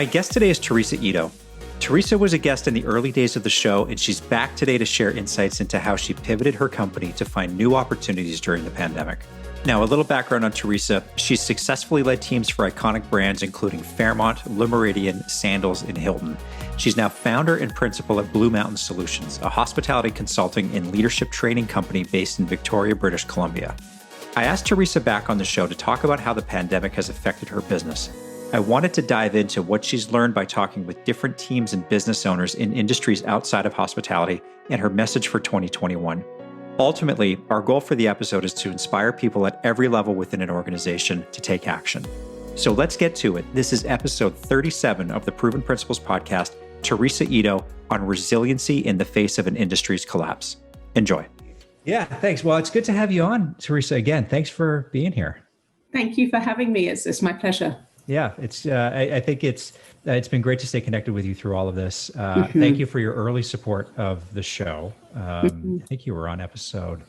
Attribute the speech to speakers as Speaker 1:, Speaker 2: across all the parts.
Speaker 1: My guest today is Theresa Ito. Theresa was a guest in the early days of the show, and she's back today to share insights into how she pivoted her company to find new opportunities during the pandemic. Now, a little background on Theresa. She's successfully led teams for iconic brands including Fairmont, Meridien, Sandals, and Hilton. She's now founder and principal at Blue Mountain Solutions, a hospitality consulting and leadership training company based in Victoria, British Columbia. I asked Theresa back on the show to talk about how the pandemic has affected her business. I wanted to dive into what she's learned by talking with different teams and business owners in industries outside of hospitality and her message for 2021. Ultimately, our goal for the episode is to inspire people at every level within an organization to take action. So let's get to it. This is episode 37 of the Proven Principles podcast, Theresa Ito on resiliency in the face of an industry's collapse. Enjoy. Yeah, thanks. Well, it's good to have you on, Theresa, again. Thanks for being here.
Speaker 2: Thank you for having me. It's my pleasure.
Speaker 1: Yeah, it's. I think it's been great to stay connected with you through all of this. Thank you for your early support of the show. I think you were on episode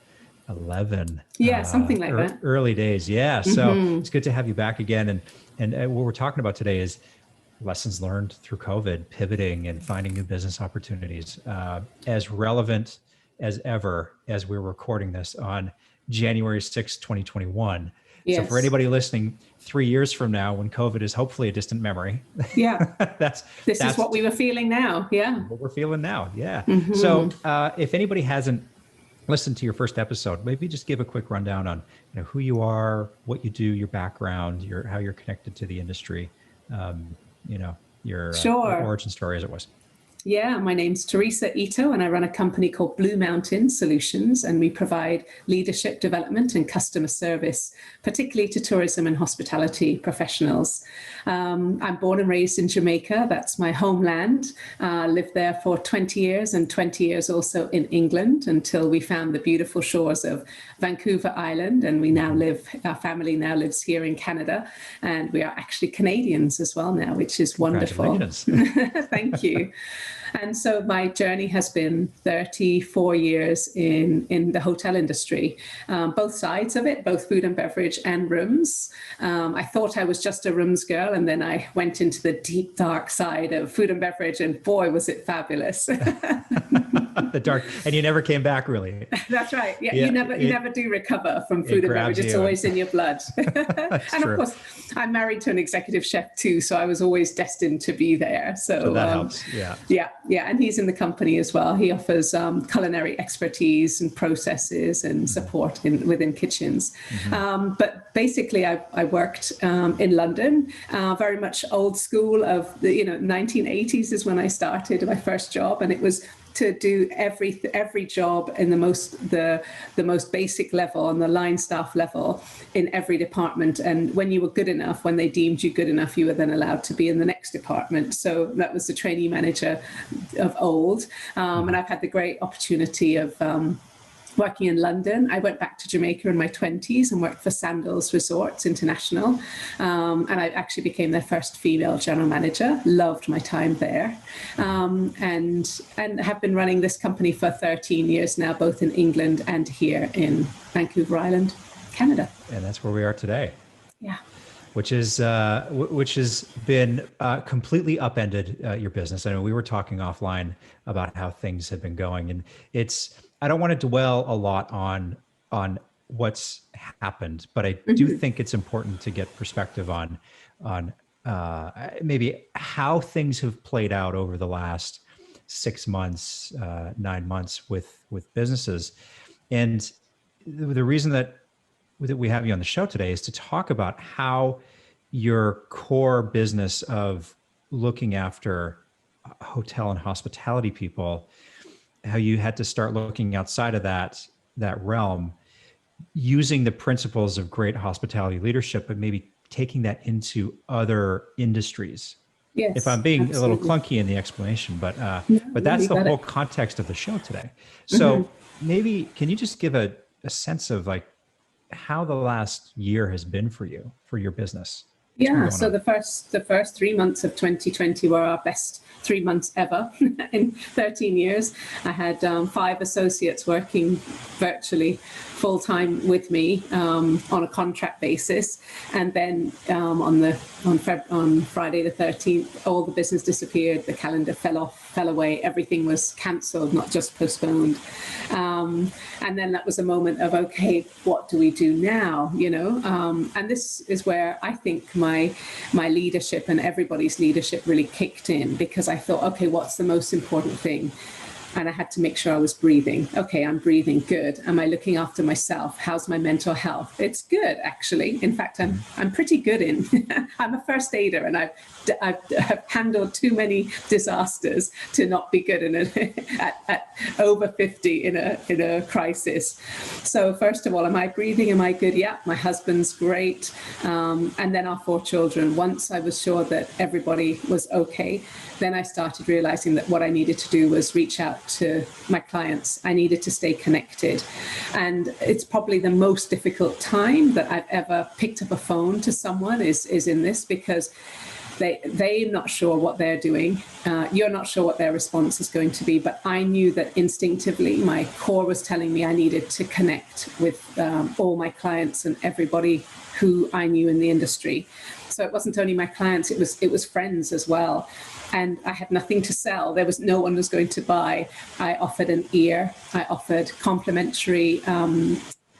Speaker 1: 11.
Speaker 2: Yeah, something like that.
Speaker 1: Early days. Yeah. So it's good to have you back again. And what we're talking about today is lessons learned through COVID, pivoting and finding new business opportunities, as relevant as ever as we're recording this on January 6th, 2021. Yes. So for anybody listening 3 years from now, when COVID is hopefully a distant memory.
Speaker 2: Yeah. This is what we were feeling now. Yeah.
Speaker 1: What we're feeling now. Yeah. So if anybody hasn't listened to your first episode, maybe just give a quick rundown on who you are, what you do, your background, how you're connected to the industry, your origin story as it was.
Speaker 2: Yeah, my name's Theresa Ito, and I run a company called Blue Mountain Solutions, and we provide leadership development and customer service, particularly to tourism and hospitality professionals. I'm born and raised in Jamaica. That's my homeland. Lived there for 20 years and 20 years also in England until we found the beautiful shores of Vancouver Island. And our family now lives here in Canada, and we are actually Canadians as well now, which is wonderful. Thank you. And so my journey has been 34 years in the hotel industry, both sides of it, both food and beverage and rooms. I thought I was just a rooms girl, and then I went into the deep, dark side of food and beverage, and boy, was it fabulous.
Speaker 1: The dark, and you never came back, really.
Speaker 2: That's right. Yeah, you never do recover from food and beverage. It's always in your blood. And of course, I'm married to an executive chef too, so I was always destined to be there. So
Speaker 1: that helps.
Speaker 2: Yeah, and he's in the company as well. He offers culinary expertise and processes and support within kitchens. But basically, I worked in London, very much old school of the 1980s is when I started my first job, and it was to do every job in the most basic level, on the line staff level in every department. And when you were good enough, when they deemed you good enough, you were then allowed to be in the next department. So that was the trainee manager of old. And I've had the great opportunity of working in London. I went back to Jamaica in my 20s and worked for Sandals Resorts International. And I actually became their first female general manager. Loved my time there. And have been running this company for 13 years now, both in England and here in Vancouver Island, Canada.
Speaker 1: And that's where we are today.
Speaker 2: Yeah.
Speaker 1: Which has been completely upended your business. I know we were talking offline about how things have been going, and I don't want to dwell a lot on what's happened, but I do think it's important to get perspective on maybe how things have played out over the last 6 months, 9 months with businesses. And the reason that we have you on the show today is to talk about how your core business of looking after hotel and hospitality people, how you had to start looking outside of that realm, using the principles of great hospitality leadership, but maybe taking that into other industries.
Speaker 2: Yes,
Speaker 1: if I'm being absolutely a little clunky in the explanation, but that's the whole context of the show today. So maybe can you just give a sense of like how the last year has been for you, for your business?
Speaker 2: Yeah, so the first 3 months of 2020 were our best 3 months ever in 13 years. I had 5 associates working virtually full time with me on a contract basis, and then on Friday the 13th, all the business disappeared. The calendar fell away. Everything was cancelled, not just postponed. And then that was a moment of, okay, what do we do now? And this is where I think my leadership and everybody's leadership really kicked in, because I thought, okay, what's the most important thing? And I had to make sure I was breathing. Okay, I'm breathing. Good. Am I looking after myself? How's my mental health? It's good, actually. In fact, I'm pretty good in. I'm a first aider, and I've handled too many disasters to not be good in at over 50 in a crisis. So first of all, am I breathing? Am I good? Yeah, my husband's great. And then our 4 children. Once I was sure that everybody was okay, then I started realizing that what I needed to do was reach out to my clients. I needed to stay connected. And it's probably the most difficult time that I've ever picked up a phone to someone is in this, because they're not sure what they're doing. You're not sure what their response is going to be. But I knew that instinctively my core was telling me I needed to connect with all my clients and everybody who I knew in the industry. So it wasn't only my clients, it was friends as well. And I had nothing to sell. There was no one was going to buy. I offered an ear. I offered complimentary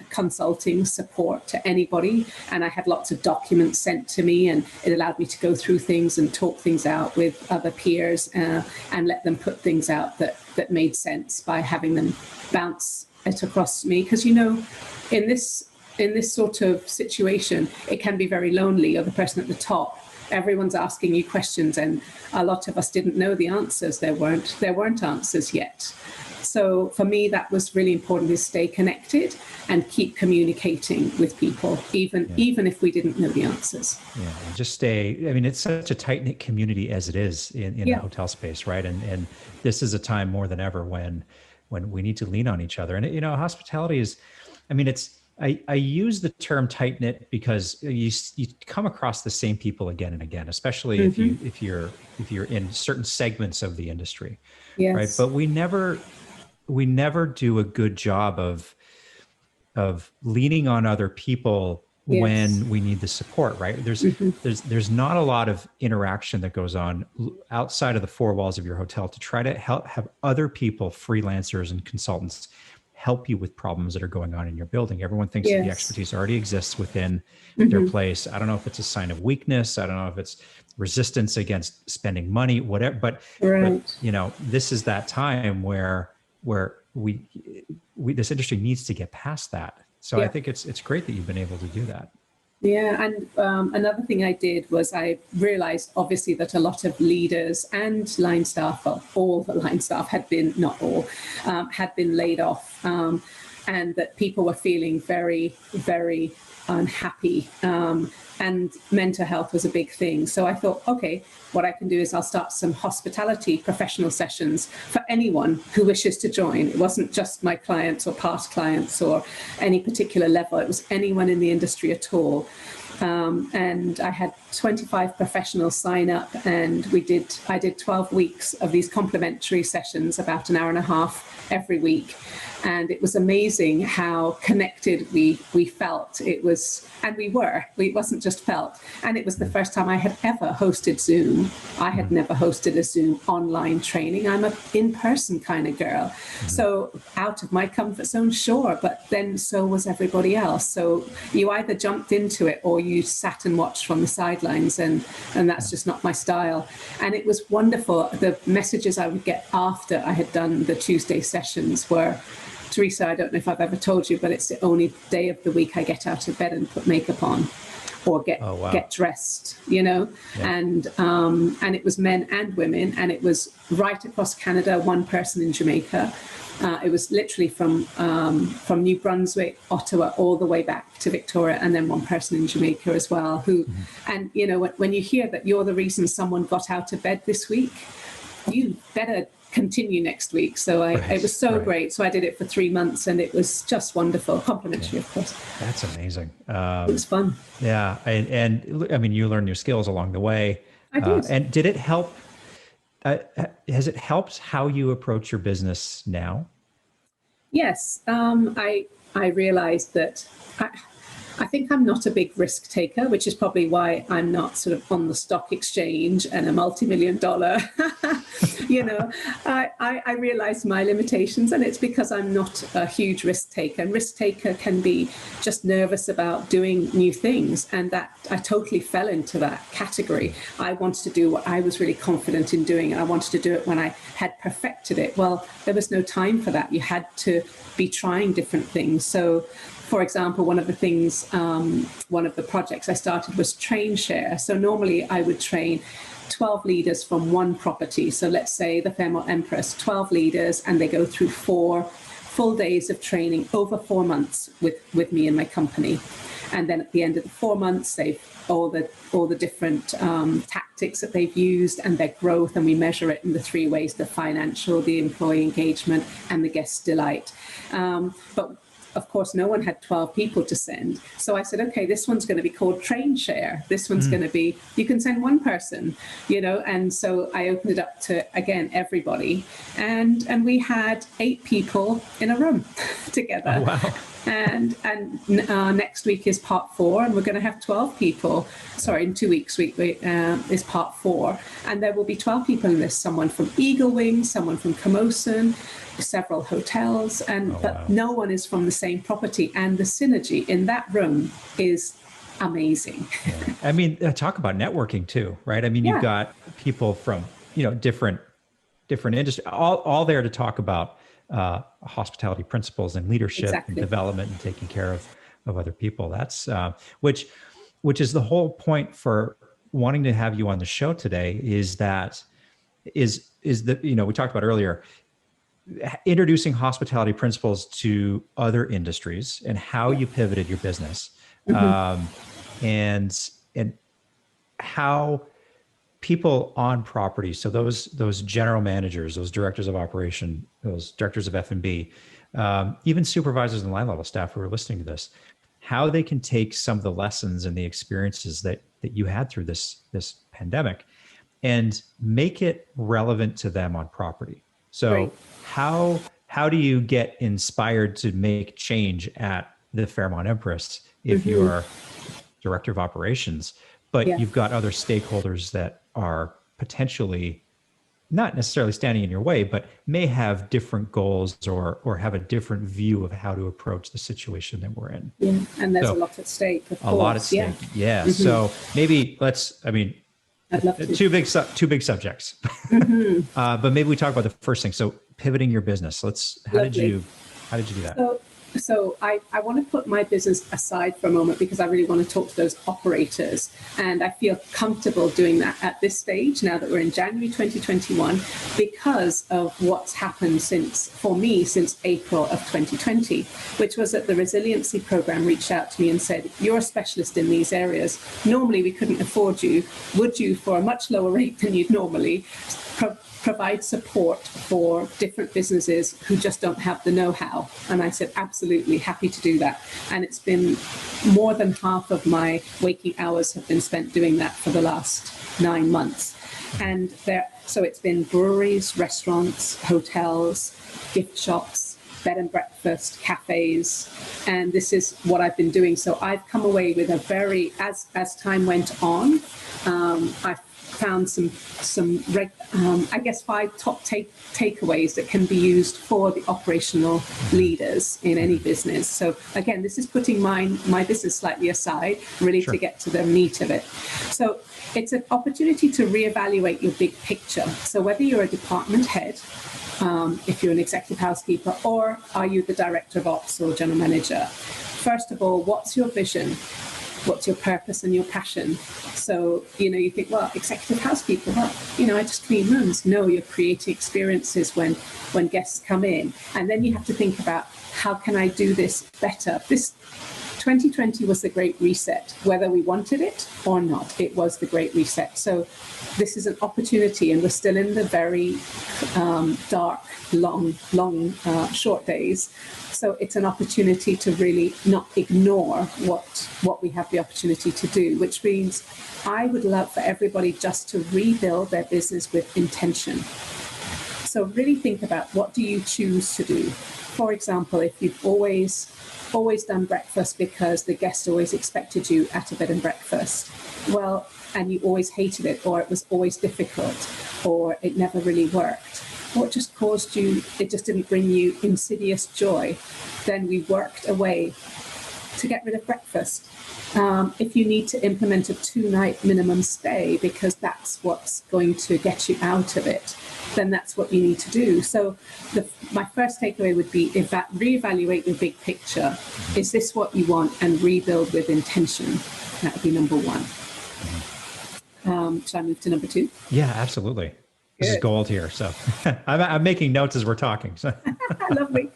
Speaker 2: consulting support to anybody. And I had lots of documents sent to me, and it allowed me to go through things and talk things out with other peers and let them put things out that made sense by having them bounce it across me. Because, in this sort of situation, it can be very lonely. You're the person at the top. Everyone's asking you questions, and a lot of us didn't know the answers. There weren't answers yet. So for me, that was really important, to stay connected and keep communicating with people, even if we didn't know the answers.
Speaker 1: Yeah, and just stay. I mean, it's such a tight-knit community as it is in the hotel space, right? And this is a time more than ever when we need to lean on each other. And hospitality is, I mean, it's. I use the term tight knit because you come across the same people again and again, especially if you're in certain segments of the industry, right? But we never do a good job of leaning on other people when we need the support, right? There's not a lot of interaction that goes on outside of the 4 walls of your hotel to try to have other people, freelancers and consultants, help you with problems that are going on in your building. Everyone thinks that the expertise already exists within their place. I don't know if it's a sign of weakness. I don't know if it's resistance against spending money, whatever. But this is that time where we this industry needs to get past that. So I think it's great that you've been able to do that.
Speaker 2: Yeah, and another thing I did was I realized, obviously, that a lot of leaders and line staff, well, all the line staff had been laid off, and that people were feeling very, very unhappy. And mental health was a big thing. So I thought, okay, what I can do is I'll start some hospitality professional sessions for anyone who wishes to join. It wasn't just my clients or past clients or any particular level. It was anyone in the industry at all. And I had 25 professionals sign up, and I did 12 weeks of these complimentary sessions, about an hour and a half every week. And it was amazing how connected we felt. It wasn't just felt. And it was the first time I had ever hosted Zoom. I had never hosted a Zoom online training. I'm an in-person kind of girl. So out of my comfort zone, sure, but then so was everybody else. So you either jumped into it or you sat and watched from the sidelines, and that's just not my style. And it was wonderful. The messages I would get after I had done the Tuesday sessions were, Theresa, I don't know if I've ever told you, but it's the only day of the week I get out of bed and put makeup on or get dressed, and it was men and women, and it was right across Canada, one person in Jamaica. It was literally from New Brunswick, Ottawa, all the way back to Victoria, and then one person in Jamaica as well. And when you hear that you're the reason someone got out of bed this week, you better continue next week. So it was so great. So I did it for 3 months, and it was just wonderful. Complimentary, of course.
Speaker 1: That's amazing.
Speaker 2: It was fun.
Speaker 1: Yeah. And I mean, you learned new skills along the way.
Speaker 2: I did.
Speaker 1: And did it help? Has it helped how you approach your business now?
Speaker 2: Yes, I realized that I think I'm not a big risk taker, which is probably why I'm not sort of on the stock exchange and a multi-million-dollar. I realize my limitations, and it's because I'm not a huge risk taker. And risk taker can be just nervous about doing new things, and that I totally fell into that category. I wanted to do what I was really confident in doing, and I wanted to do it when I had perfected it. Well, there was no time for that. You had to be trying different things. So, for example, one of the projects I started was train share. So normally I would train 12 leaders from one property. So let's say the Fairmont Empress, 12 leaders, and they go through 4 full days of training over 4 months with me and my company. And then at the end of the 4 months, they've all the different tactics that they've used and their growth, and we measure it in the 3 ways: the financial, the employee engagement, and the guest delight. But of course, no one had 12 people to send. So I said, okay, this one's going to be called Train Share. This one's going to be, you can send one person, and so I opened it up to, again, everybody. And we had 8 people in a room together.
Speaker 1: Oh, wow.
Speaker 2: And next week is part 4, and we're going to have 12 people. Sorry, in 2 weeks is part 4. And there will be 12 people in this, someone from Eagle Wing, someone from Camosun, several hotels, but no one is from the same property, and the synergy in that room is amazing.
Speaker 1: Yeah. I mean, talk about networking too, right? I mean, you've got people from different industries, all there to talk about hospitality principles and leadership and development and taking care of other people. That's which is the whole point for wanting to have you on the show today. Is that we talked about earlier, introducing hospitality principles to other industries and how you pivoted your business, and how people on property, so those general managers, those directors of operation, those directors of F&B, even supervisors and line level staff who are listening to this, how they can take some of the lessons and the experiences that you had through this pandemic and make it relevant to them on property. So how do you get inspired to make change at the Fairmont Empress if you're director of operations, but you've got other stakeholders that are potentially not necessarily standing in your way, but may have different goals or have a different view of how to approach the situation that we're in?
Speaker 2: Yeah, and there's a lot at stake, of course.
Speaker 1: A lot at stake, yeah. So maybe
Speaker 2: I'd love to.
Speaker 1: two big subjects, but maybe we talk about the first thing. So pivoting your business. How did you do that?
Speaker 2: So I want to put my business aside for a moment because I really want to talk to those operators. And I feel comfortable doing that at this stage, now that we're in January 2021, because of what's happened since April of 2020, which was that the Resiliency program reached out to me and said, you're a specialist in these areas. Normally, we couldn't afford you. Would you, for a much lower rate than you'd normally, provide support for different businesses who just don't have the know-how? And I said, absolutely, happy to do that. And it's been more than half of my waking hours have been spent doing that for the last 9 months. And so it's been breweries, restaurants, hotels, gift shops, bed and breakfast, cafes, and this is what I've been doing. So I've come away with as time went on, I found some 5 top takeaways that can be used for the operational leaders in any business. So again, this is putting my business slightly aside, really to get to the meat of it. So it's an opportunity to reevaluate your big picture. So whether you're a department head, if you're an executive housekeeper, or are you the director of ops or general manager, first of all, what's your vision? What's your purpose and your passion? So, you think, well, executive housekeeper, I just clean rooms. No, you're creating experiences when guests come in. And then you have to think about, how can I do this better? This 2020 was the Great Reset, whether we wanted it or not. It was the Great Reset. So this is an opportunity, and we're still in the very dark, long, short days. So it's an opportunity to really not ignore what we have the opportunity to do, which means I would love for everybody just to rebuild their business with intention. So really think about, what do you choose to do? For example, if you've always done breakfast because the guest always expected you at a bed and breakfast, well, and you always hated it, or it was always difficult, or it never really worked, what just caused you, it just didn't bring you insidious joy, then we worked away to get rid of breakfast. If you need to implement a 2-night minimum stay because that's what's going to get you out of it, then that's what you need to do. So my first takeaway would be reevaluate your big picture. Is this what you want? And rebuild with intention. That would be number one. Shall I move to number 2?
Speaker 1: Yeah, absolutely. This is gold here. So I'm making notes as we're talking. So.
Speaker 2: Lovely.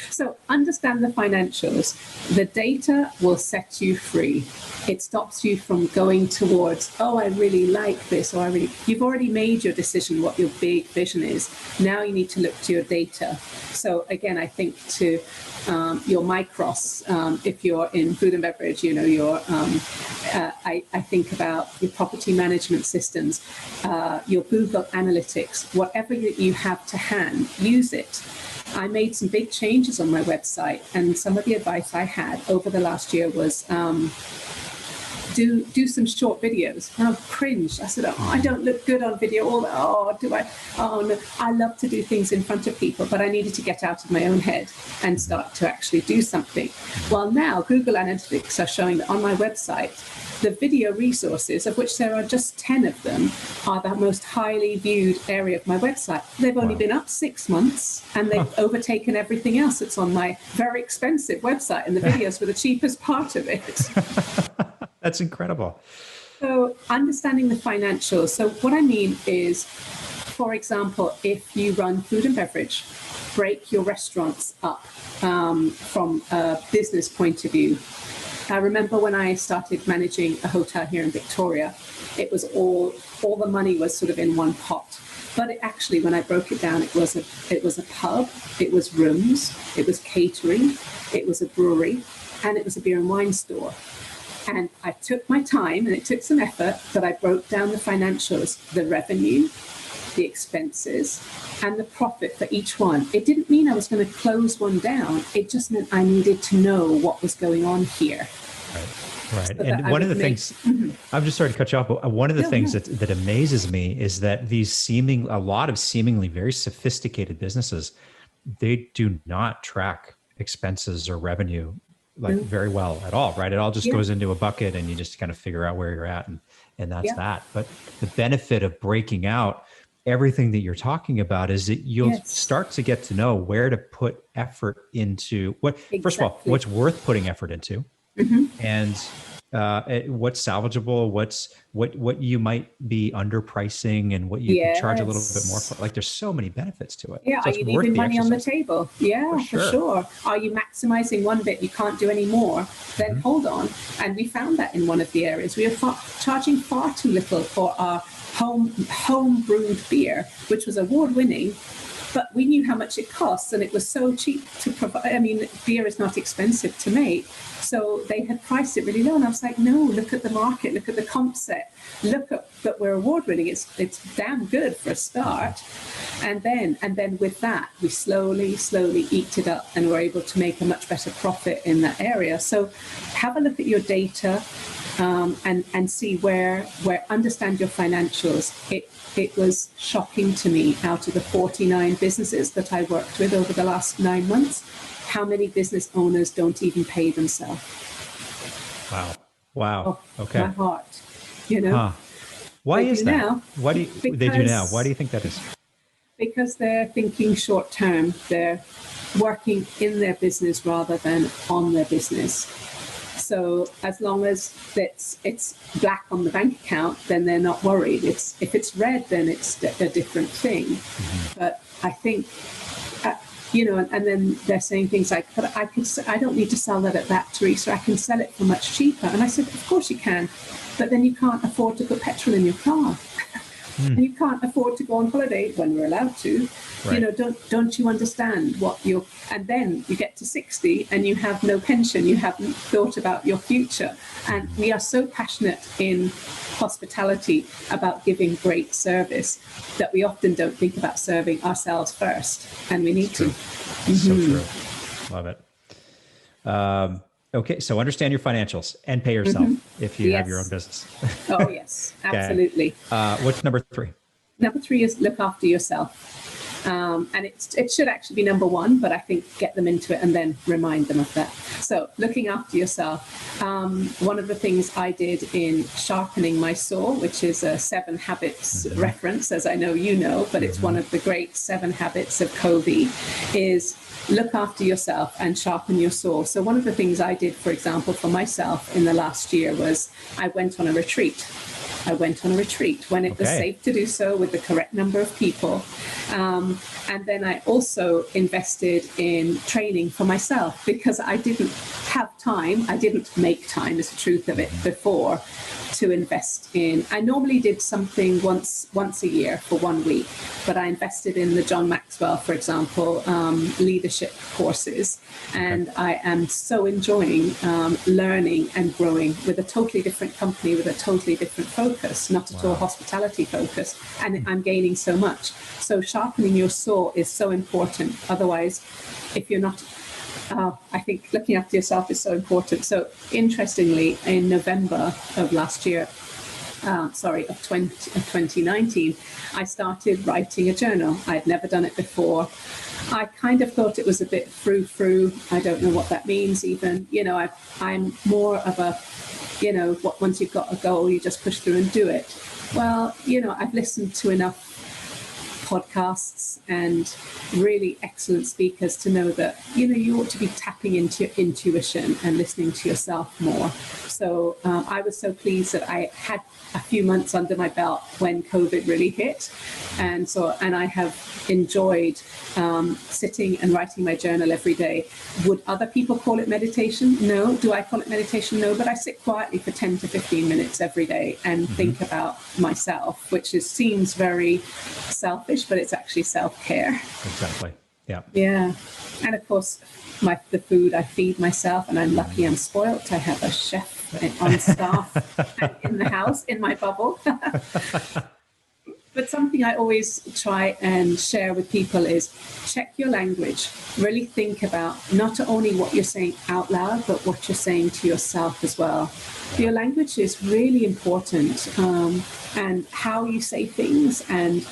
Speaker 2: So understand the financials. The data will set you free. It stops you from going towards, oh, I really like this, or you've already made your decision what your big vision is. Now you need to look to your data. So again, I think to your micros, if you're in food and beverage, I think about your property management systems, your Google Analytics, whatever you have to hand, use it. I made some big changes on my website, and some of the advice I had over the last year was do some short videos. And I cringed. I said, oh, I don't look good on video. Oh, no. I love to do things in front of people, but I needed to get out of my own head and start to actually do something. Well, now Google Analytics are showing that on my website, the video resources, of which there are just 10 of them, are the most highly viewed area of my website. They've only been up 6 months, and they've overtaken everything else that's on my very expensive website, and the videos were the cheapest part of it.
Speaker 1: That's incredible.
Speaker 2: So understanding the financials. So what I mean is, for example, if you run food and beverage, break your restaurants up from a business point of view. I remember when I started managing a hotel here in Victoria, it was all the money was sort of in one pot. But it actually, when I broke it down, it was a pub, it was rooms, it was catering, it was a brewery, and it was a beer and wine store. And I took my time, and it took some effort, but I broke down the financials, the revenue, the expenses, and the profit for each one. It didn't mean I was going to close one down. It just meant I needed to know what was going on here.
Speaker 1: Right. So and one of the things, I'm just sorry to cut you off, but one of the things that amazes me is that a lot of seemingly very sophisticated businesses, they do not track expenses or revenue very well at all, right? It all just goes into a bucket, and you just kind of figure out where you're at, and that's that. But the benefit of breaking out everything that you're talking about is that you'll start to get to know where to put effort into. First of all, what's worth putting effort into, and what's salvageable, what you might be underpricing, and what you can charge a little bit more for. Like, there's so many benefits to it.
Speaker 2: Yeah,
Speaker 1: so
Speaker 2: are you leaving money on the table? Yeah, for sure. Are you maximizing one bit, you can't do any more? Then hold on. And we found that in one of the areas. We were charging far too little for our home brewed beer, which was award-winning, but we knew how much it costs, and it was so cheap to provide. I mean, beer is not expensive to make, so they had priced it really low, and I was like, no, look at the market, look at the comp set, look at that we're award-winning. It's damn good for a start, and then with that, we slowly eked it up, and were able to make a much better profit in that area. So have a look at your data. And see where understand your financials. It was shocking to me, out of the 49 businesses that I worked with over the last 9 months, how many business owners don't even pay themselves.
Speaker 1: Wow.
Speaker 2: Oh,
Speaker 1: okay.
Speaker 2: My heart,
Speaker 1: Why is that?
Speaker 2: Now,
Speaker 1: Why do they do now? Why do you think that is? Because
Speaker 2: they're thinking short term. They're working in their business rather than on their business. So as long as it's black on the bank account, then they're not worried. If it's red, then it's a different thing. But I think, and then they're saying things like, but I don't need to sell that at that, Theresa. I can sell it for much cheaper. And I said, of course you can, but then you can't afford to put petrol in your car. and you can't afford to go on holiday when we're allowed to.
Speaker 1: Right.
Speaker 2: You know, don't you understand what you're, and then you get to 60 and you have no pension, you haven't thought about your future. And we are so passionate in hospitality about giving great service that we often don't think about serving ourselves first, and we need to.
Speaker 1: So true. Love it. Okay, so understand your financials and pay yourself if you have your own business.
Speaker 2: Oh, yes, absolutely.
Speaker 1: What's number 3?
Speaker 2: Number 3 is look after yourself. And it should actually be number 1, but I think get them into it and then remind them of that. So looking after yourself. One of the things I did in sharpening my saw, which is a 7 habits reference, as I know you know, but it's one of the great 7 habits of Covey, is look after yourself and sharpen your saw. So one of the things I did, for example, for myself in the last year was I went on a retreat. When it was safe to do so with the correct number of people. And then I also invested in training for myself because I didn't have time. I didn't make time, is the truth of it, before to invest in. I normally did something once a year for 1 week, but I invested in the John Maxwell, for example, leadership courses. And I am so enjoying learning and growing with a totally different company, with a totally different focus, not at all hospitality focus. And I'm gaining so much. So sharpening your saw is so important. Otherwise, if you're not, I think looking after yourself is so important. So interestingly, in November of last year, of 2019, I started writing a journal. I'd never done it before. I kind of thought it was a bit frou-frou. I don't know what that means even. You know, I'm more of a, you know, once you've got a goal, you just push through and do it. Well, you know, I've listened to enough podcasts and really excellent speakers to know that, you know, you ought to be tapping into your intuition and listening to yourself more. So I was so pleased that I had a few months under my belt when COVID really hit. And I have enjoyed sitting and writing my journal every day. Would other people call it meditation? No. Do I call it meditation? No. But I sit quietly for 10 to 15 minutes every day and think about myself, which seems very selfish, but it's actually self-care.
Speaker 1: Exactly. Yeah.
Speaker 2: Yeah. And of course, the food I feed myself, and I'm lucky I'm spoilt. I have a chef on staff and in the house, in my bubble. But something I always try and share with people is check your language. Really think about not only what you're saying out loud, but what you're saying to yourself as well. Your language is really important, and how you say things. And,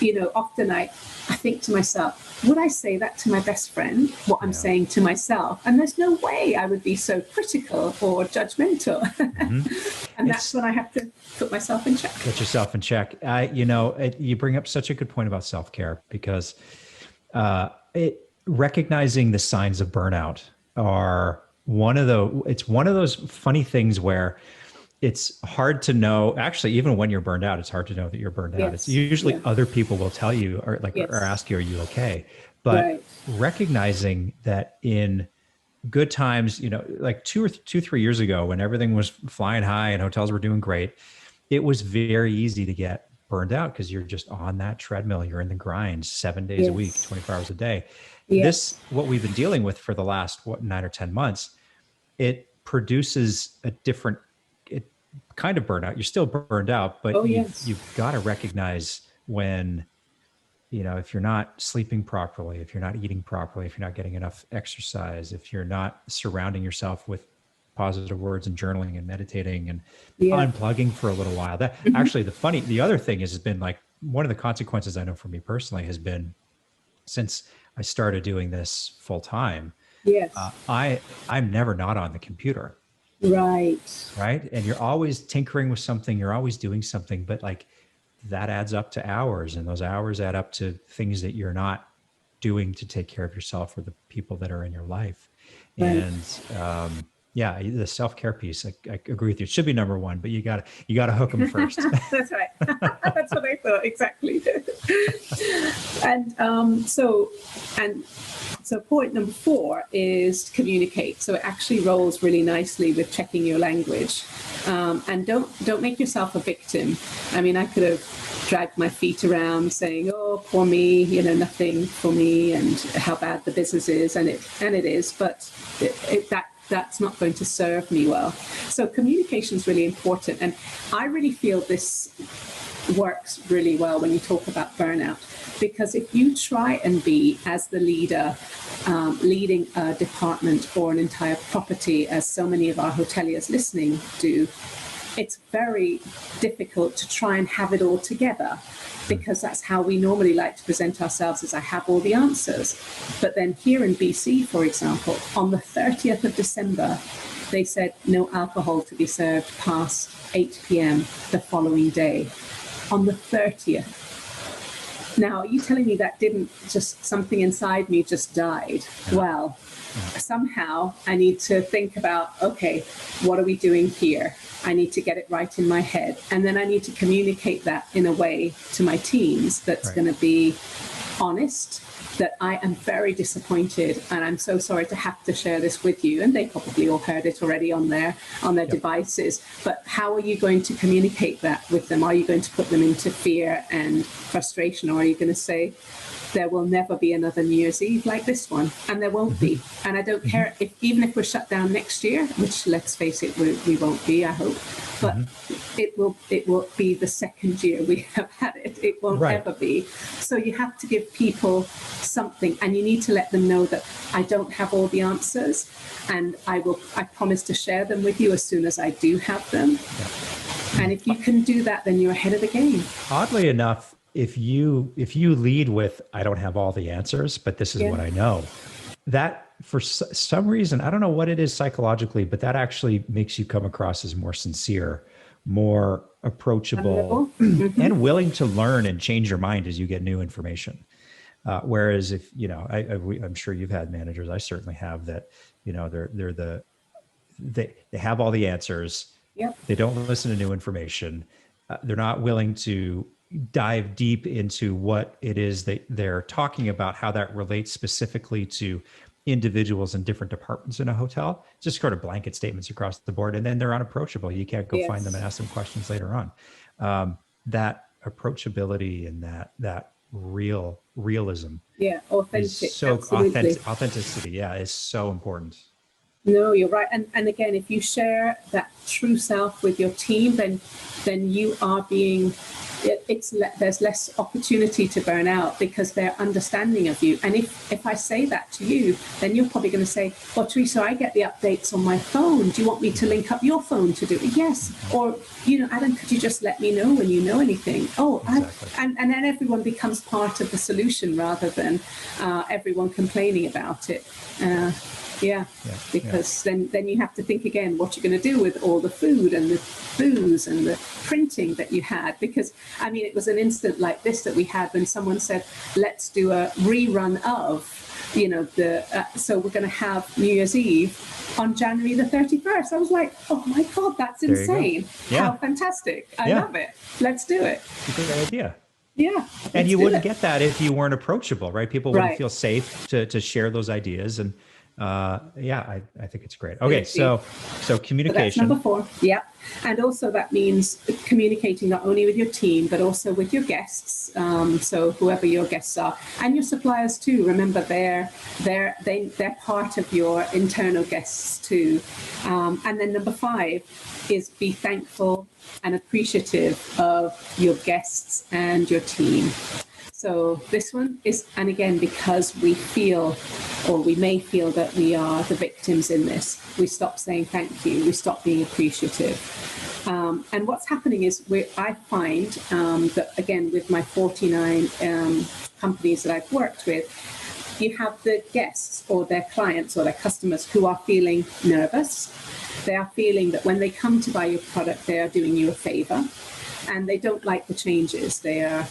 Speaker 2: you know, often I think to myself, would I say that to my best friend, what I'm saying to myself? And there's no way I would be so critical or judgmental. And that's when I have to put myself in check.
Speaker 1: Put yourself in check. You bring up such a good point about self-care, because recognizing the signs of burnout are one of those funny things where it's hard to know. Actually, even when you're burned out, it's hard to know that you're burned out. It's usually other people will tell you or ask you, are you okay? But recognizing that in good times, you know, like 3 years ago when everything was flying high and hotels were doing great, it was very easy to get burned out because you're just on that treadmill. You're in the grind 7 days a week, 24 hours a day. What we've been dealing with for the last 9 or 10 months, it produces a different kind of burnout. You're still burned out, but you've got to recognize when, you know, if you're not sleeping properly, if you're not eating properly, if you're not getting enough exercise, if you're not surrounding yourself with positive words and journaling and meditating and unplugging for a little while. That actually, the other thing has been like one of the consequences I know for me personally has been, since I started doing this full time, I'm never not on the computer.
Speaker 2: Right.
Speaker 1: And you're always tinkering with something, you're always doing something, but like that adds up to hours, and those hours add up to things that you're not doing to take care of yourself or the people that are in your life. And Yeah, the self-care piece, I agree with you. It should be number one, but you got to hook them first.
Speaker 2: That's right. That's what I thought, exactly. So point number 4 is communicate. So it actually rolls really nicely with checking your language. And don't make yourself a victim. I mean, I could have dragged my feet around saying, "Oh, poor me, nothing for me," and how bad the business is, and it is, but that's not going to serve me well. So communication is really important, and I really feel this works really well when you talk about burnout, because if you try and be, as the leader, leading a department or an entire property, as so many of our hoteliers listening do, it's very difficult to try and have it all together, because that's how we normally like to present ourselves, as I have all the answers. But then here in BC, for example, on the 30th of December, they said no alcohol to be served past 8 p.m. the following day. On the 30th. Now, are you telling me that didn't just, something inside me just died? Yeah. Well, somehow I need to think about, okay, what are we doing here? I need to get it right in my head. And then I need to communicate that in a way to my teams that's going to be honest, that I am very disappointed, and I'm so sorry to have to share this with you. And they probably all heard it already on their devices. But how are you going to communicate that with them? Are you going to put them into fear and frustration, or are you going to say, there will never be another New Year's Eve like this one, and there won't be. And I don't care even if we're shut down next year, which, let's face it, we won't be, I hope. But it will be the second year we have had it. It won't ever be. So you have to give people something, and you need to let them know that I don't have all the answers, and I promise to share them with you as soon as I do have them. And if you can do that, then you're ahead of the game.
Speaker 1: Oddly enough, if you lead with, I don't have all the answers, but this is what I know, that for some reason, I don't know what it is psychologically, but that actually makes you come across as more sincere, more approachable, and willing to learn and change your mind as you get new information. Whereas if, I'm sure you've had managers, I certainly have, that, they have all the answers.
Speaker 2: Yep.
Speaker 1: They don't listen to new information. They're not willing to dive deep into what it is that they're talking about, how that relates specifically to individuals in different departments in a hotel. Just sort of blanket statements across the board, and then they're unapproachable. You can't go find them and ask them questions later on. That approachability and that realism,
Speaker 2: authentic,
Speaker 1: authenticity, is so important.
Speaker 2: No, you're right. And again, if you share that true self with your team, then you are being, there's less opportunity to burn out, because they're understanding of you. And if I say that to you, then you're probably going to say, well, Theresa, I get the updates on my phone. Do you want me to link up your phone to do it? Yes. Or, Adam, could you just let me know when you know anything? Exactly. And then everyone becomes part of the solution rather than everyone complaining about it. Because then you have to think again what you're going to do with all the food and the booze and the printing that you had. Because, it was an instant like this that we had when someone said, let's do a rerun of, so we're going to have New Year's Eve on January the 31st. I was like, oh my God, that's insane. How fantastic. I love it. Let's do it.
Speaker 1: It's a good idea.
Speaker 2: Yeah.
Speaker 1: And you wouldn't get that if you weren't approachable, right? People wouldn't feel safe to share those ideas. And I think it's great. Okay, so communication.
Speaker 2: So that's number 4. Yeah. And also that means communicating not only with your team, but also with your guests. So whoever your guests are, and your suppliers too. Remember, they're part of your internal guests too. And then number 5 is be thankful and appreciative of your guests and your team. So this one is, and again, because we feel, or we may feel that we are the victims in this, we stop saying thank you, we stop being appreciative. And what's happening is I find that, again, with my 49 companies that I've worked with, you have the guests or their clients or their customers who are feeling nervous. They are feeling that when they come to buy your product, they are doing you a favor. and they don't like the changes. They are,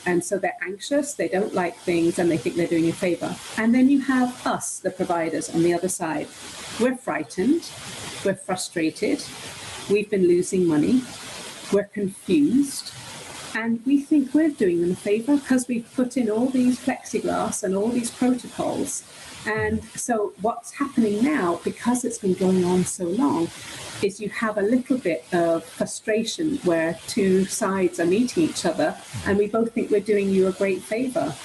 Speaker 2: and so they're anxious, they don't like things, and they think they're doing you a favor. And then you have us, the providers, on the other side. We're frightened, we're frustrated, we've been losing money, we're confused, and we think we're doing them a favor because we've put in all these plexiglass and all these protocols. And so what's happening now, because it's been going on so long, is you have a little bit of frustration where two sides are meeting each other, and we both think we're doing you a great favor.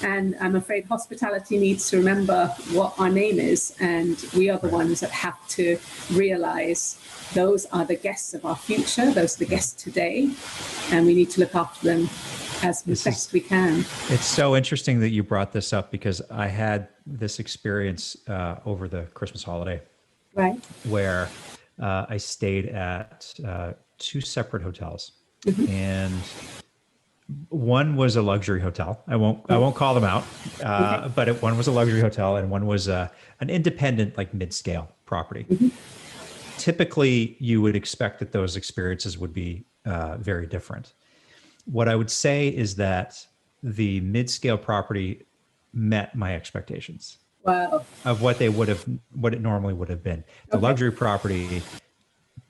Speaker 2: And I'm afraid hospitality needs to remember what our name is, and we are the ones that have to realize those are the guests of our future, those are the guests today, and we need to look after them as best we can.
Speaker 1: It's so interesting that you brought this up, because I had this experience over the Christmas holiday,
Speaker 2: right?
Speaker 1: Where I stayed at two separate hotels, and one was a luxury hotel. I won't call them out, but one was a luxury hotel, and one was an independent, like mid-scale property. Typically, you would expect that those experiences would be very different. What I would say is that the mid-scale property met my expectations.
Speaker 2: Wow.
Speaker 1: Of what it normally would have been. The luxury property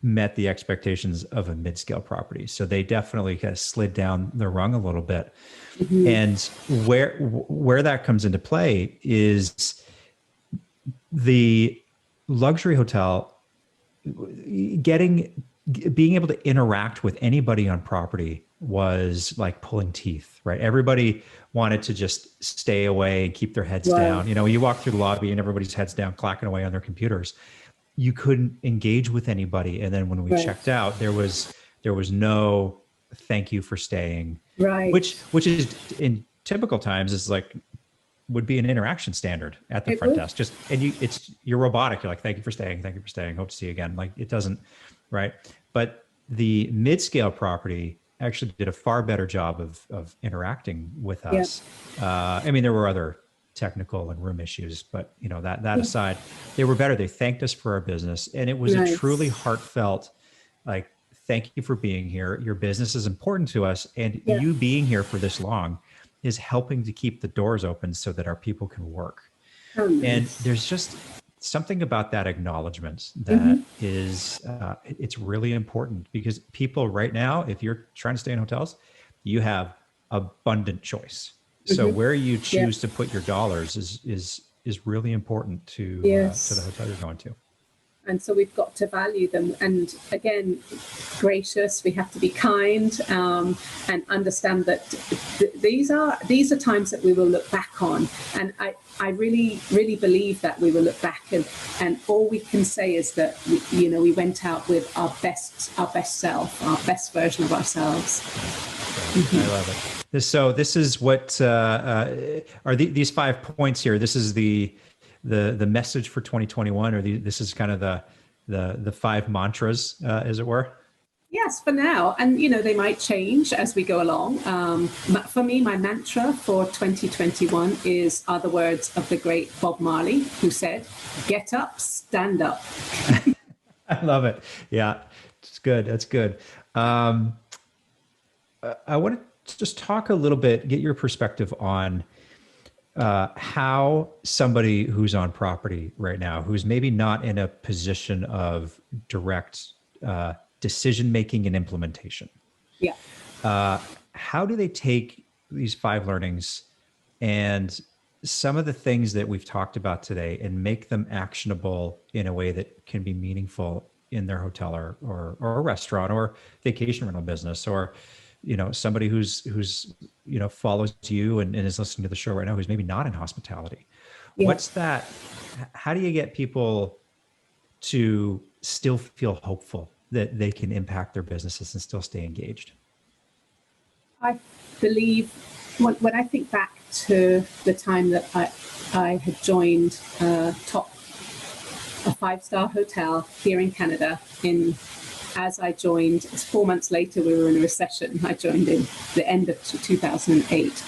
Speaker 1: met the expectations of a mid-scale property. So they definitely kind of slid down the rung a little bit. And where that comes into play is the luxury hotel being able to interact with anybody on property was like pulling teeth, right? Everybody wanted to just stay away and keep their heads down. You walk through the lobby and everybody's heads down, clacking away on their computers. You couldn't engage with anybody. And then when we checked out, there was no thank you for staying,
Speaker 2: right? Which
Speaker 1: is in typical times is like would be an interaction standard at the front desk. You're robotic. You're like, thank you for staying. Hope to see you again. Like it doesn't, right? But the mid-scale property actually did a far better job of interacting with us. I mean, there were other technical and room issues, but that aside, they were better. They thanked us for our business, and it was a truly heartfelt, like, thank you for being here. Your business is important to us, and you being here for this long is helping to keep the doors open so that our people can work. And there's just something about that acknowledgement that is, it's really important, because people right now, if you're trying to stay in hotels, you have abundant choice. So where you choose to put your dollars is really important to the hotel you're going to.
Speaker 2: And so we've got to value them. And again, gracious, we have to be kind, and understand that these are times that we will look back on. And I really, really believe that we will look back, and all we can say is that we went out with our best self, our best version of ourselves.
Speaker 1: I love it. So this is what are these 5 points here. This is the message for 2021, or this is kind of the 5 mantras, as it were.
Speaker 2: Yes, for now. And, they might change as we go along. For me, my mantra for 2021 are the words of the great Bob Marley, who said, "Get up, stand up."
Speaker 1: I love it. Yeah, it's good. That's good. I want to just talk a little bit, get your perspective on how somebody who's on property right now, who's maybe not in a position of direct decision-making and implementation. How do they take these 5 learnings and some of the things that we've talked about today and make them actionable in a way that can be meaningful in their hotel or a restaurant or vacation rental business, or somebody who's follows you and is listening to the show right now, who's maybe not in hospitality? What's that? How do you get people to still feel hopeful that they can impact their businesses and still stay engaged?
Speaker 2: I believe when I think back to the time that I had joined a 5-star hotel here in Canada, as I joined, 4 months later, we were in a recession. I joined in the end of 2008.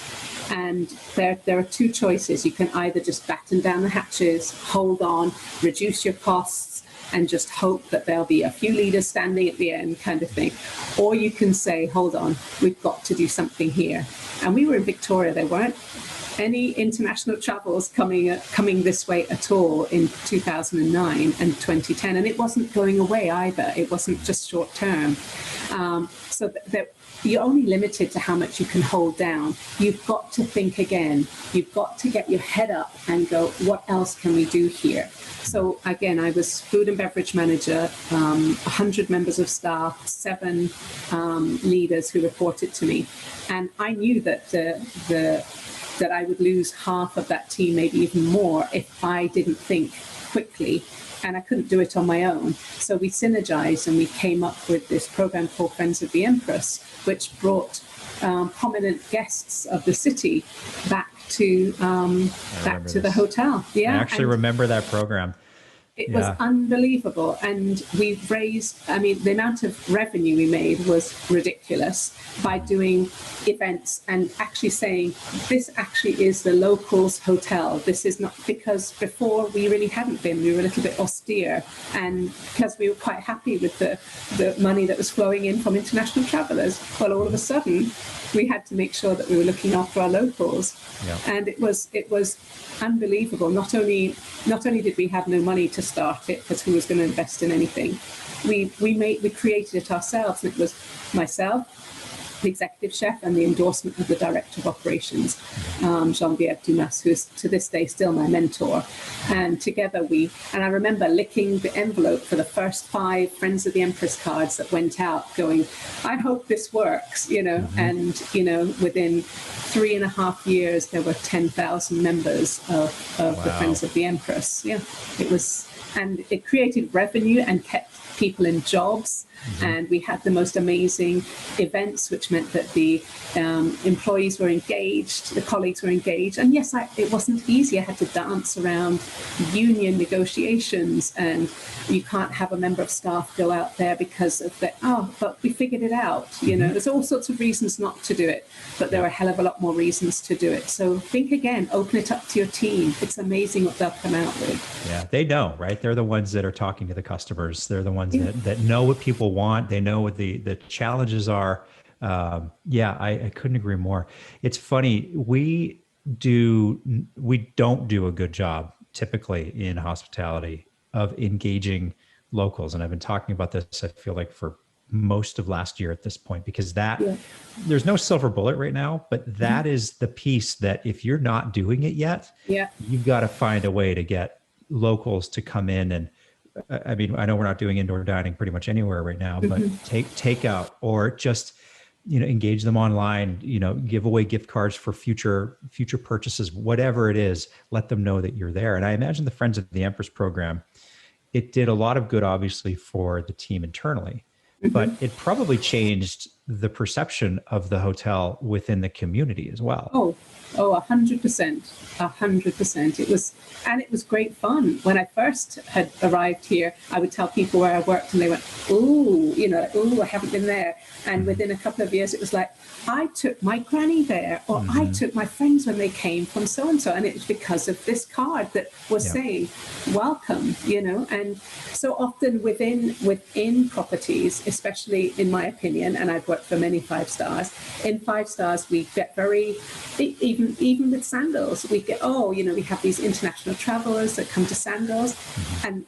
Speaker 2: And there are 2 choices. You can either just batten down the hatches, hold on, reduce your costs, and just hope that there'll be a few leaders standing at the end kind of thing. Or you can say, hold on, we've got to do something here. And we were in Victoria. There weren't any international travels coming this way at all in 2009 and 2010. And it wasn't going away either. It wasn't just short term. So that you're only limited to how much you can hold down. You've got to think again. You've got to get your head up and go, what else can we do here? So again, I was food and beverage manager, 100 members of staff, 7 leaders who reported to me. And I knew that that I would lose half of that team, maybe even more, if I didn't think quickly. And I couldn't do it on my own. So we synergized and we came up with this program called Friends of the Empress, which brought prominent guests of the city back to the hotel.
Speaker 1: Yeah, I actually remember that program.
Speaker 2: It was unbelievable. And we raised, the amount of revenue we made was ridiculous by doing events and actually saying, this actually is the locals' hotel. This is not, because before we really hadn't been, we were a little bit austere. And because we were quite happy with the money that was flowing in from international travelers, well, all of a sudden, we had to make sure that we were looking after our locals. Yeah. And it was unbelievable. Not only did we have no money to start it, because who was going to invest in anything, we created it ourselves, and it was myself, the executive chef, and the endorsement of the director of operations, Jean-Pierre Dumas, who is to this day still my mentor. And together and I remember licking the envelope for the first 5 Friends of the Empress cards that went out, going, I hope this works, and, within 3.5 years, there were 10,000 members of the Friends of the Empress. Yeah, it was, and it created revenue and kept people in jobs. And we had the most amazing events, which meant that the employees were engaged, the colleagues were engaged. And yes, it wasn't easy. I had to dance around union negotiations, and you can't have a member of staff go out there because of but we figured it out. There's all sorts of reasons not to do it, but there are a hell of a lot more reasons to do it. So think again, open it up to your team. It's amazing what they'll come out with.
Speaker 1: Yeah, they know, right? They're the ones that are talking to the customers. They're the ones that know what people want. They know what the challenges are. I couldn't agree more. It's funny. We don't do a good job typically in hospitality of engaging locals. And I've been talking about this, I feel like, for most of last year at this point, because there's no silver bullet right now, but that is the piece that if you're not doing it yet, you've got to find a way to get locals to come in. And I know we're not doing indoor dining pretty much anywhere right now, but take out, or just, engage them online, give away gift cards for future purchases, whatever it is, let them know that you're there. And I imagine the Friends of the Empress program, it did a lot of good, obviously, for the team internally, but it probably changed the perception of the hotel within the community as well.
Speaker 2: Oh, 100%, 100%. It was great fun. When I first had arrived here, I would tell people where I worked, and they went, "Ooh, I haven't been there." And within a couple of years, it was like, I took my granny there, or I took my friends when they came from so and so, and it was because of this card that was saying, "Welcome," And so often within properties, especially in my opinion, and I've worked for many 5 stars. In 5 stars, we get even with Sandals, we get, we have these international travelers that come to Sandals, and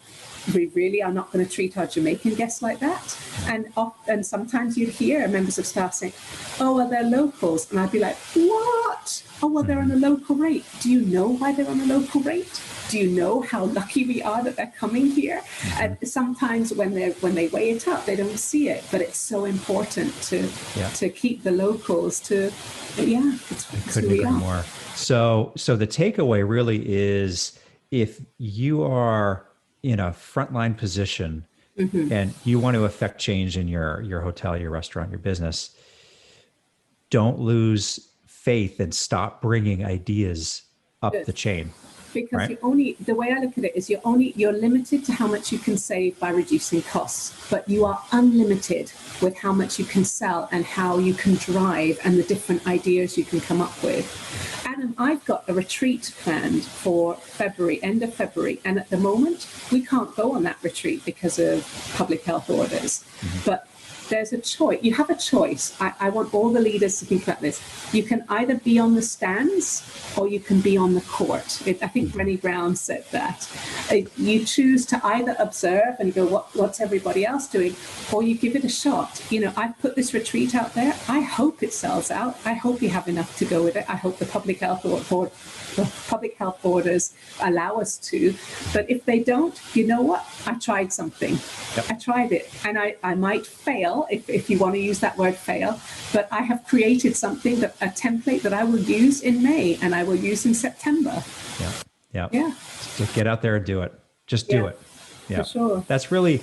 Speaker 2: we really are not going to treat our Jamaican guests like that. And sometimes you'd hear members of staff saying, "Oh, well, they're locals," and I'd be like, "What? Oh, well, they're on a local rate. Do you know why they're on a local rate? Do you know how lucky we are that they're coming here?" And sometimes when they weigh it up, they don't see it, but it's so important to keep the locals to.
Speaker 1: I couldn't agree more. So the takeaway really is, if you are in a frontline position and you want to affect change in your hotel, your restaurant, your business, don't lose faith and stop bringing ideas up the chain.
Speaker 2: Because
Speaker 1: right?
Speaker 2: the way I look at it is you're limited to how much you can save by reducing costs, but you are unlimited with how much you can sell and how you can drive and the different ideas you can come up with. Adam, I've got a retreat planned for February, end of February, and at the moment we can't go on that retreat because of public health orders. But there's a choice. You have a choice. I want all the leaders to think about this. You can either be on the stands or you can be on the court. I think Brené Brown said that. You choose to either observe and go, what's everybody else doing? Or you give it a shot. I've put this retreat out there. I hope it sells out. I hope you have enough to go with it. I hope the public health orders allow us to. But if they don't, you know what? I tried something.
Speaker 1: Yep.
Speaker 2: I tried it. And I might fail, if you want to use that word fail, but I have created something, a template that I will use in May and I will use in September.
Speaker 1: Yeah. Just get out there and do it. Just do it. Yeah,
Speaker 2: for sure.
Speaker 1: That's really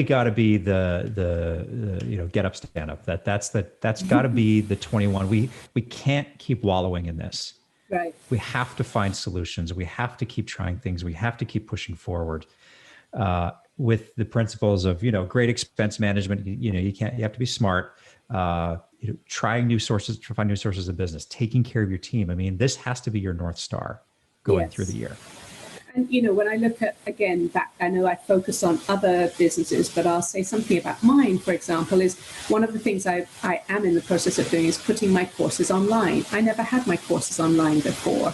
Speaker 1: got to be the get up, stand up. That's got to be the 21. We can't keep wallowing in this.
Speaker 2: Right.
Speaker 1: We have to find solutions. We have to keep trying things. We have to keep pushing forward with the principles of great expense management. You have to be smart. Trying new sources to find new sources of business. Taking care of your team. I mean, this has to be your North Star going through the year.
Speaker 2: And, when I look at, again, back, I know I focus on other businesses, but I'll say something about mine, for example, is one of the things I am in the process of doing is putting my courses online. I never had my courses online before.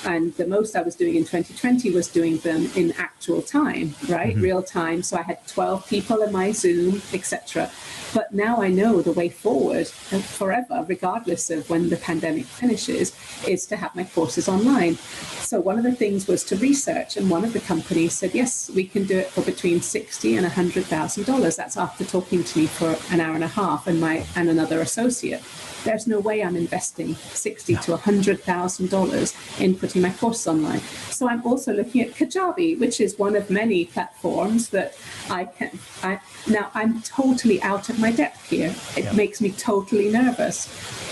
Speaker 2: And the most I was doing in 2020 was doing them in actual time, right? Real time. So I had 12 people in my Zoom, etc. But now I know the way forward forever, regardless of when the pandemic finishes, is to have my courses online. So one of the things was to research, and one of the companies said, yes, we can do it for between $60,000 and $100,000. That's after talking to me for an hour and a half and another associate. There's no way I'm investing $60,000 to $100,000 in putting my course online. So I'm also looking at Kajabi, which is one of many platforms that now I'm totally out of my depth here. It makes me totally nervous,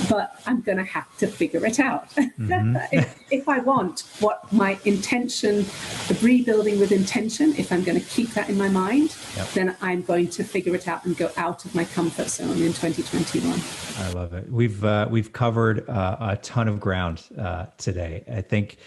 Speaker 2: but I'm going to have to figure it out. If I want what my intention, the rebuilding with intention, if I'm going to keep that in my mind, then I'm going to figure it out and go out of my comfort zone in 2021.
Speaker 1: I love it. We've covered a ton of ground today. I think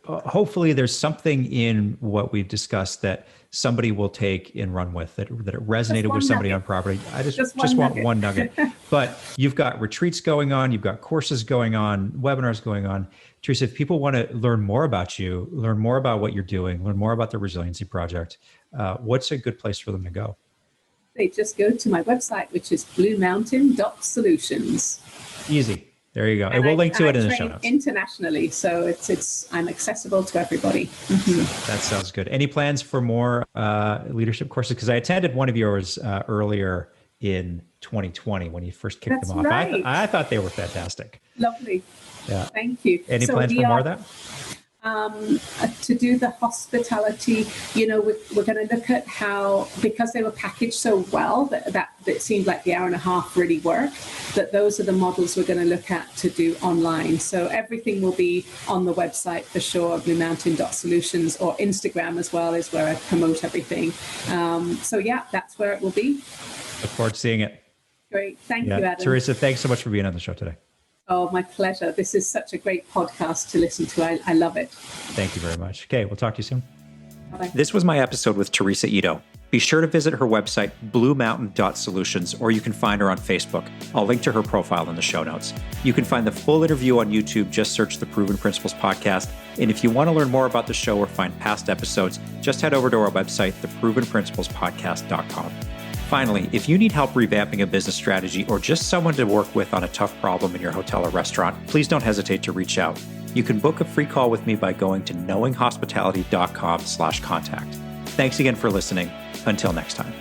Speaker 1: hopefully there's something in what we've discussed that somebody will take and run with, that it resonated with somebody on property. I just want one nugget. But you've got retreats going on, you've got courses going on, webinars going on. Theresa, if people want to learn more about you, learn more about what you're doing, learn more about the Resiliency Project, what's a good place for them to go?
Speaker 2: They just go to my website, which is bluemountain.solutions.
Speaker 1: Easy. There you go. And we'll link to it in the show notes.
Speaker 2: Internationally, so I'm accessible to everybody.
Speaker 1: That sounds good. Any plans for more leadership courses? Because I attended one of yours earlier in 2020 when you first kicked them off.
Speaker 2: Right.
Speaker 1: I thought they were fantastic.
Speaker 2: Lovely.
Speaker 1: Yeah.
Speaker 2: Thank you.
Speaker 1: Any plans for more of that?
Speaker 2: To do the hospitality, we're going to look at how, because they were packaged so well that it seemed like the hour and a half really worked, that those are the models we're going to look at to do online. So everything will be on the website for sure, bluemountain.solutions, or Instagram as well is where I promote everything. That's where it will be.
Speaker 1: Look forward to seeing it.
Speaker 2: Great. Thank you, Adam.
Speaker 1: Theresa, thanks so much for being on the show today.
Speaker 2: Oh, my pleasure. This is such a great podcast to listen to. I love it.
Speaker 1: Thank you very much. Okay, we'll talk to you soon.
Speaker 2: Bye-bye.
Speaker 1: This was my episode with Theresa Ito. Be sure to visit her website, bluemountain.solutions, or you can find her on Facebook. I'll link to her profile in the show notes. You can find the full interview on YouTube. Just search the Proven Principles Podcast. And if you want to learn more about the show or find past episodes, just head over to our website, theprovenprinciplespodcast.com. Finally, if you need help revamping a business strategy or just someone to work with on a tough problem in your hotel or restaurant, please don't hesitate to reach out. You can book a free call with me by going to knowinghospitality.com/contact. Thanks again for listening. Until next time.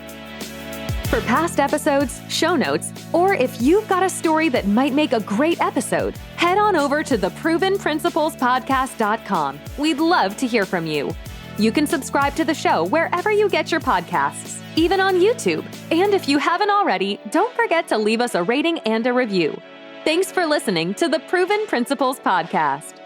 Speaker 3: For past episodes, show notes, or if you've got a story that might make a great episode, head on over to theprovenprinciplespodcast.com. We'd love to hear from you. You can subscribe to the show wherever you get your podcasts, even on YouTube. And if you haven't already, don't forget to leave us a rating and a review. Thanks for listening to the Proven Principles Podcast.